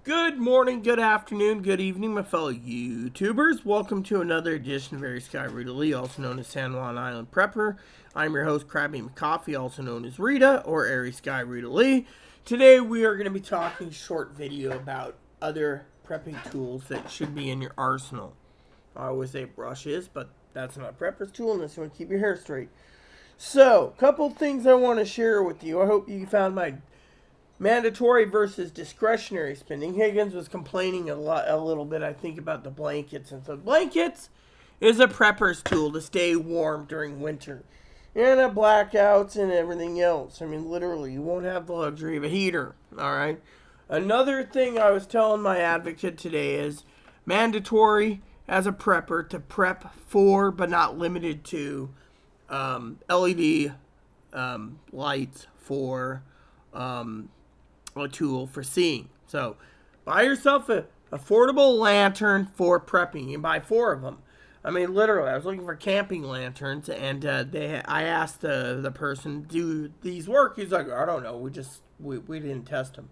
Good morning, good afternoon, good evening, my fellow YouTubers. Welcome to another edition of Very Sky Rita Lee, also known as San Juan Island Prepper. I'm your host, Krabby McCoffee, also known as Rita, or Airy Sky Rita Lee. Today we are going to be talking short video about other prepping tools that should be in your arsenal. I always say brushes, but that's not a prepper's tool unless you want to keep your hair straight. So, couple things I want to share with you. I hope you found my mandatory versus discretionary spending. Higgins was complaining a little bit, I think, about the blankets. And so blankets is a prepper's tool to stay warm during winter. And blackouts and everything else. I mean, literally, you won't have the luxury of a heater. All right. Another thing I was telling my advocate today is mandatory as a prepper to prep for, but not limited to, LED lights for a tool for seeing. So buy yourself a affordable lantern for prepping. You can buy 4 of them. I mean, literally, I was looking for camping lanterns, and I asked the person, do these work? He's like, I don't know. We didn't test them.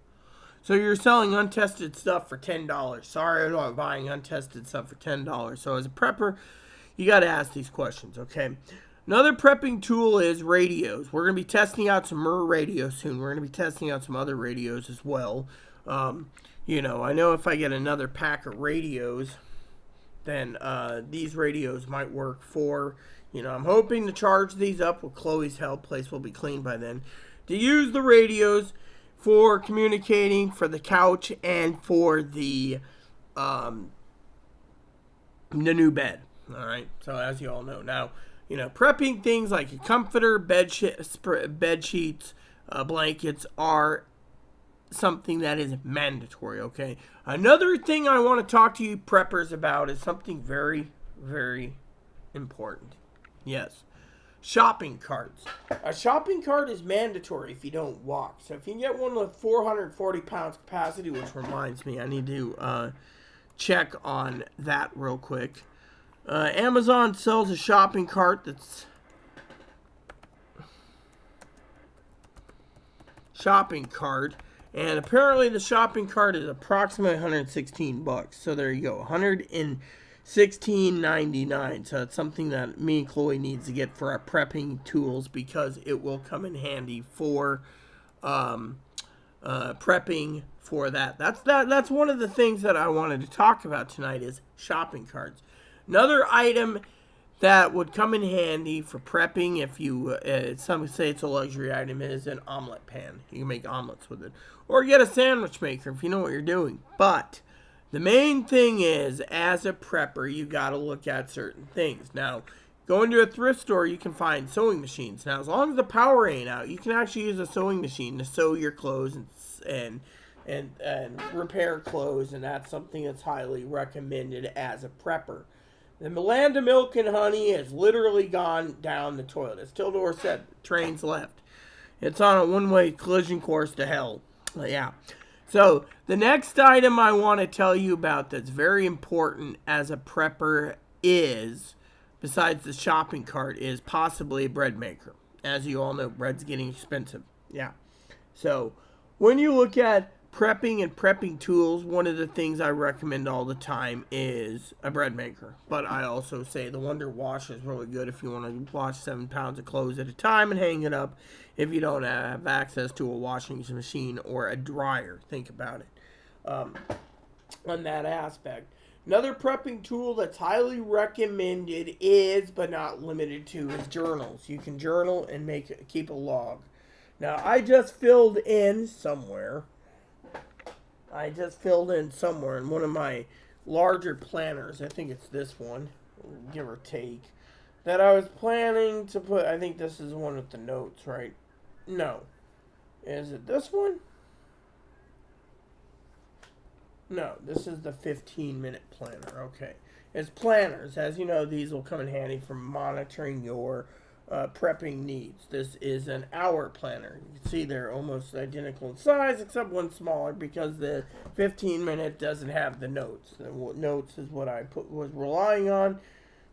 So you're selling untested stuff for $10. Sorry, I'm not buying untested stuff for $10. So as a prepper, you got to ask these questions, okay? Another prepping tool is radios. We're going to be testing out some Murr radios soon. We're going to be testing out some other radios as well. I know if I get another pack of radios, then these radios might work for, I'm hoping to charge these up with Chloe's help. Place will be clean by then. To use the radios for communicating for the couch and for the new bed. All right. So as you all know now, prepping things like a comforter, bed sheets, blankets are something that is mandatory, okay? Another thing I want to talk to you preppers about is something very, very important. Yes. Shopping carts. A shopping cart is mandatory if you don't walk. So if you can get one with 440 pounds capacity, which reminds me, I need to check on that real quick. Amazon sells a shopping cart that's and apparently the shopping cart is approximately $116. So there you go, $116.99. So it's something that me and Chloe needs to get for our prepping tools because it will come in handy for prepping for that. That's one of the things that I wanted to talk about tonight is shopping carts. Another item that would come in handy for prepping, if you, some say it's a luxury item, is an omelet pan. You can make omelets with it. Or get a sandwich maker if you know what you're doing. But the main thing is, as a prepper, you got to look at certain things. Now, go into a thrift store, you can find sewing machines. Now, as long as the power ain't out, you can actually use a sewing machine to sew your clothes and repair clothes, and that's something that's highly recommended as a prepper. The Land of Milk and Honey has literally gone down the toilet. As Tildor said, train's left. It's on a one-way collision course to hell. Yeah. So, the next item I want to tell you about that's very important as a prepper is, besides the shopping cart, is possibly a bread maker. As you all know, bread's getting expensive. Yeah. So, when you look at prepping and prepping tools, one of the things I recommend all the time is a bread maker. But I also say the Wonder Wash is really good if you want to wash 7 pounds of clothes at a time and hang it up if you don't have access to a washing machine or a dryer. Think about it on that aspect. Another prepping tool that's highly recommended is, but not limited to, is journals. You can journal and keep a log. Now, I just filled in somewhere in one of my larger planners, I think it's this one, give or take, that I was planning to put, I think this is the one with the notes, right? No. Is it this one? No, this is the 15-minute planner, okay. It's planners. As you know, these will come in handy for monitoring your prepping needs. This is an hour planner. You can see they're almost identical in size, except one smaller because the 15-minute doesn't have the notes. The notes is what I was relying on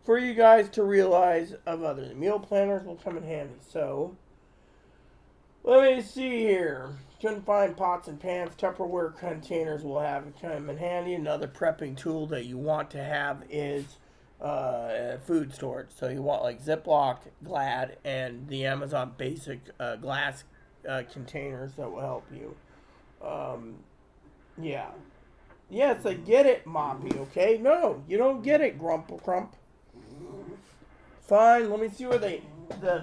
for you guys to realize of other meal planners will come in handy. So let me see here. couldn't find pots and pans, Tupperware containers will come in handy. Another prepping tool that you want to have is food storage. So you want like Ziploc, Glad, and the Amazon Basic glass containers that will help you. Yeah. Yes, I get it, Moppy, okay? No, you don't get it, Grumple Crump. Fine, let me see where the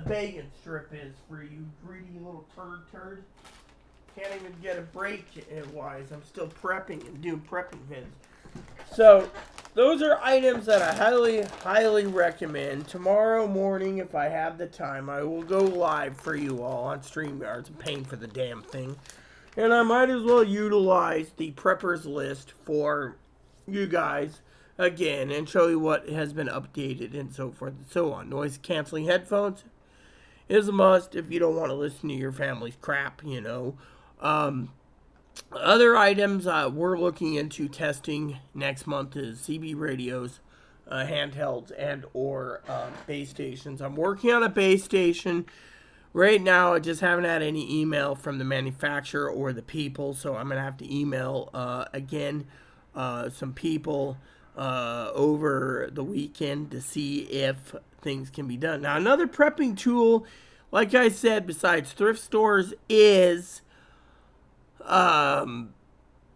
bacon strip is for you greedy little turd. Can't even get a break wise. I'm still prepping and doing prepping vids. So, those are items that I highly recommend. Tomorrow morning, if I have the time, I will go live for you all on StreamYards. I'm paying for the damn thing. And I might as well utilize the preppers list for you guys again and show you what has been updated and so forth and so on. Noise canceling headphones is a must if you don't want to listen to your family's crap, you know. Other items we're looking into testing next month is CB radios, handhelds, and or base stations. I'm working on a base station. Right now, I just haven't had any email from the manufacturer or the people, so I'm going to have to email again some people over the weekend to see if things can be done. Now, another prepping tool, like I said, besides thrift stores, is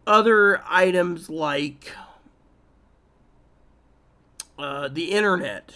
other items like the internet.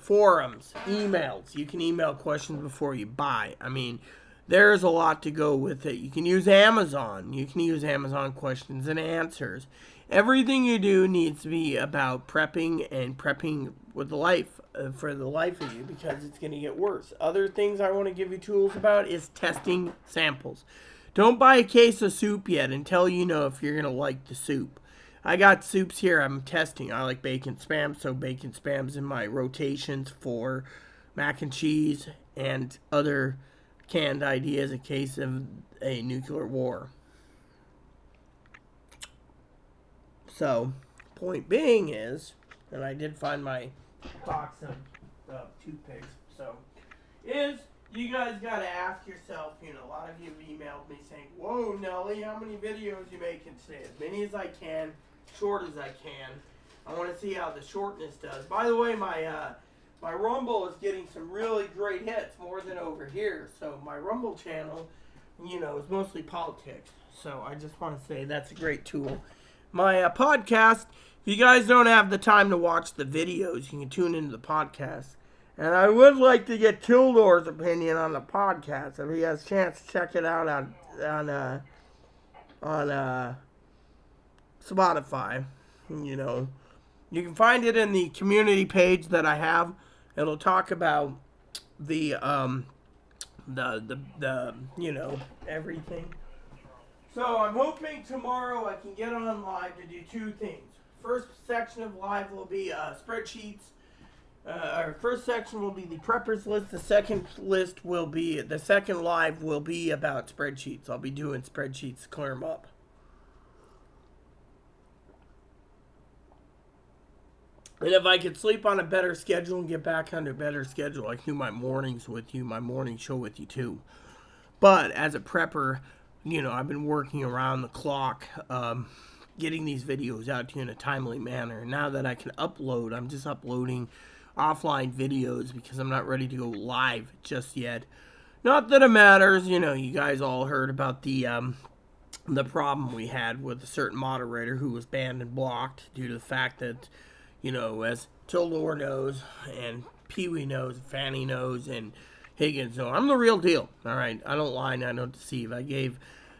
Forums, emails. You can email questions before you buy. I mean, there's a lot to go with it. You can use Amazon. You can use Amazon questions and answers. Everything you do needs to be about prepping and prepping with the life, for the life of you, because it's going to get worse. Other things I want to give you tools about is testing samples. Don't buy a case of soup yet until you know if you're going to like the soup. I got soups here I'm testing. I like bacon spam, so bacon spam's in my rotations for mac and cheese and other canned ideas in case of a nuclear war. So, point being is, and I did find my box of toothpicks, so, is you guys got to ask yourself, you know, a lot of you have emailed me saying, whoa, Nelly, how many videos you making today? As many as I can. Short as I can. I want to see how the shortness does. By the way, my Rumble is getting some really great hits, more than over here. So my Rumble channel, you know, is mostly politics. So I just want to say that's a great tool. My podcast, if you guys don't have the time to watch the videos, you can tune into the podcast. And I would like to get Tildor's opinion on the podcast. If he has a chance to check it out on Spotify, you know, you can find it in the community page that I have. It'll talk about the you know, everything. So I'm hoping tomorrow I can get on live to do two things. First section of live will be spreadsheets. Our first section will be the preppers list. The second live will be about spreadsheets. I'll be doing spreadsheets to clear them up. And if I could sleep on a better schedule and get back on a better schedule, I can do my mornings with you, my morning show with you too. But as a prepper, you know, I've been working around the clock, getting these videos out to you in a timely manner. Now that I can upload, I'm just uploading offline videos because I'm not ready to go live just yet. Not that it matters, you know, you guys all heard about the problem we had with a certain moderator who was banned and blocked due to the fact that, you know, as Tildor knows, and Pee-wee knows, Fanny knows, and Higgins knows, I'm the real deal, alright? I don't lie and I don't deceive.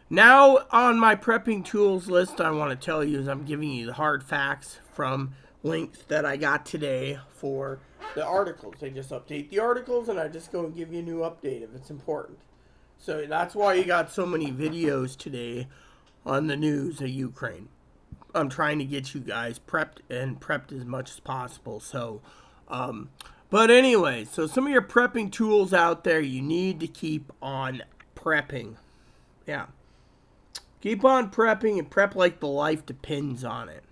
Now, on my prepping tools list, I want to tell you is I'm giving you the hard facts from links that I got today for the articles. They just update the articles, and I just go and give you a new update if it's important. So that's why you got so many videos today on the news of Ukraine. I'm trying to get you guys prepped as much as possible. So, but anyway, so some of your prepping tools out there, you need to keep on prepping. Yeah. Keep on prepping and prep like the life depends on it.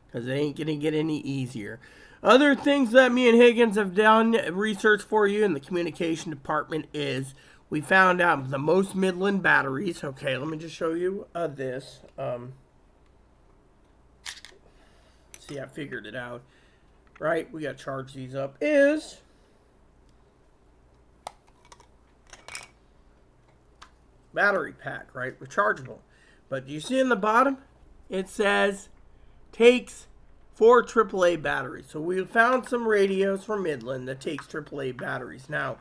Because it ain't going to get any easier. Other things that me and Higgins have done research for you in the communication department is we found out the most Midland batteries. Okay, let me just show you this. See, I figured it out. Right, we got to charge these up. Is battery pack, right? Rechargeable. But do you see in the bottom? It says takes 4 AAA batteries. So we found some radios from Midland that takes AAA batteries. Now,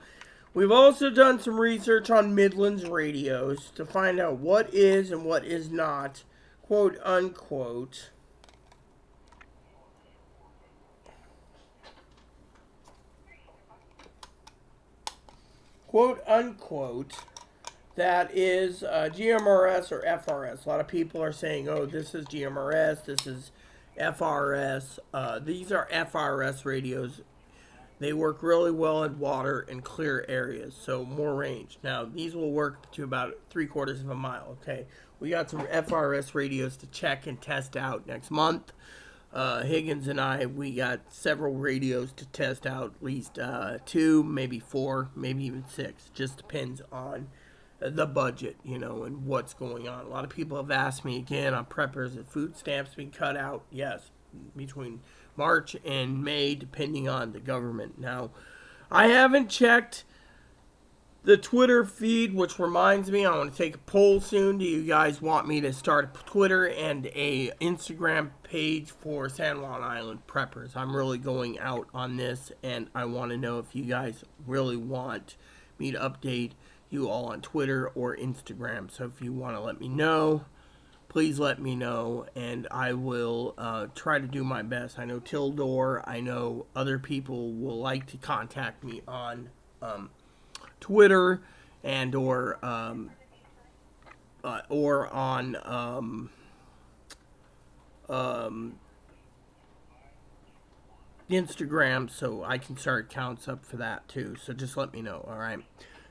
we've also done some research on Midland's radios to find out what is and what is not, quote unquote, that is GMRS or FRS. A lot of people are saying, oh, this is GMRS, this is FRS. These are FRS radios. They work really well in water and clear areas, so more range. Now, these will work to about 3/4 of a mile, okay? We got some FRS radios to check and test out next month. Higgins and I, we got several radios to test out, at least 2, maybe 4, maybe even 6. Just depends on the budget, and what's going on. A lot of people have asked me again on preppers if food stamps being cut out. Yes, between March and May, depending on the government. Now, I haven't checked the Twitter feed, which reminds me, I want to take a poll soon. Do you guys want me to start a Twitter and a Instagram page for San Juan Island preppers? I'm really going out on this, and I want to know if you guys really want me to update you all on Twitter or Instagram. So if you want to let me know, please let me know, and I will try to do my best. I know Tildor, I know other people will like to contact me on Twitter and or on Instagram, so I can start accounts up for that too. So just let me know, all right?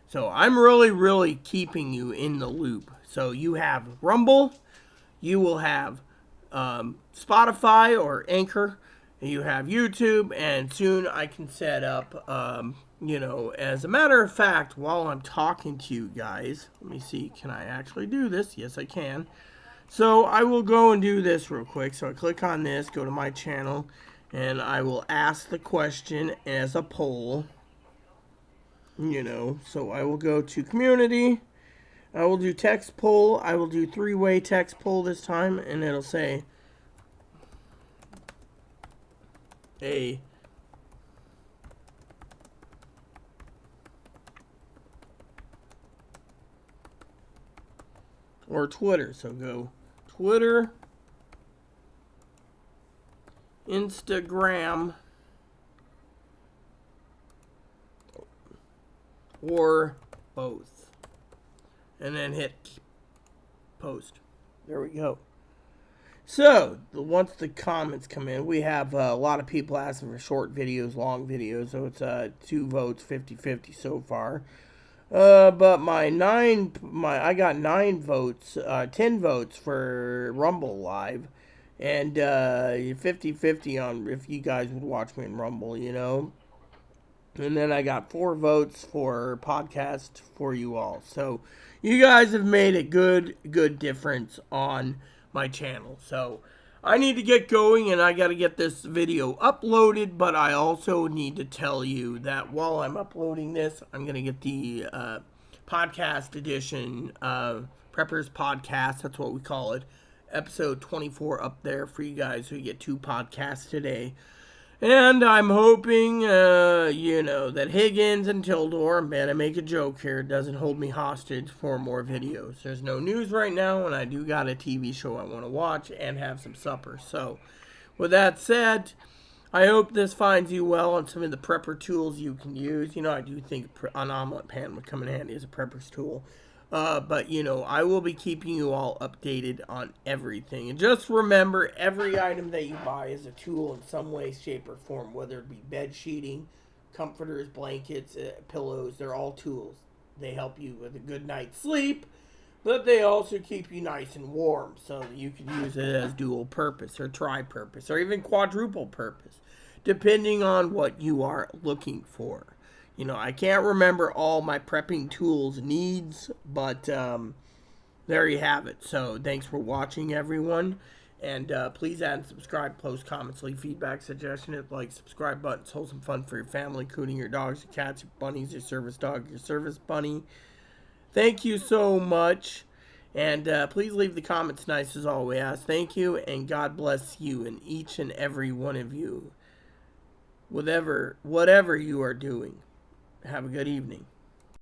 So I'm really keeping you in the loop. So you have Rumble, you will have Spotify or Anchor, you have YouTube, and soon I can set up, as a matter of fact, while I'm talking to you guys, let me see, can I actually do this? Yes, I can. So I will go and do this real quick. So I click on this, go to my channel, and I will ask the question as a poll. So I will go to community. I will do text poll. I will do 3-way text poll this time, and it'll say or Twitter. So go Twitter, Instagram, or both, and then hit post. There we go. So once the comments come in, we have a lot of people asking for short videos, long videos, so it's 2 votes, 50-50 so far. But I got 9 votes, 10 votes for Rumble Live, and 50-50 on if you guys would watch me in Rumble, And then I got 4 votes for podcast for you all. So you guys have made a good difference on my channel. So I need to get going, and I got to get this video uploaded, but I also need to tell you that while I'm uploading this, I'm going to get the podcast edition, Preppers Podcast, that's what we call it, episode 24 up there for you guys, so you get 2 podcasts today. And I'm hoping, that Higgins and Tildor, man, I make a joke here, doesn't hold me hostage for more videos. There's no news right now, and I do got a TV show I want to watch and have some supper. So, with that said, I hope this finds you well on some of the prepper tools you can use. I do think an omelet pan would come in handy as a prepper's tool. But, I will be keeping you all updated on everything. And just remember, every item that you buy is a tool in some way, shape, or form. Whether it be bed sheeting, comforters, blankets, pillows, they're all tools. They help you with a good night's sleep, but they also keep you nice and warm. So you can use it as dual purpose, or tri-purpose, or even quadruple purpose, depending on what you are looking for. You know, I can't remember all my prepping tools needs, but there you have it. So thanks for watching, everyone. And please add and subscribe, post comments, leave feedback, suggestions, hit like, subscribe buttons, hold some fun for your family, including your dogs, your cats, your bunnies, your service dog, your service bunny. Thank you so much. And please leave the comments nice as always. Thank you, and God bless you and each and every one of you. Whatever you are doing. Have a good evening.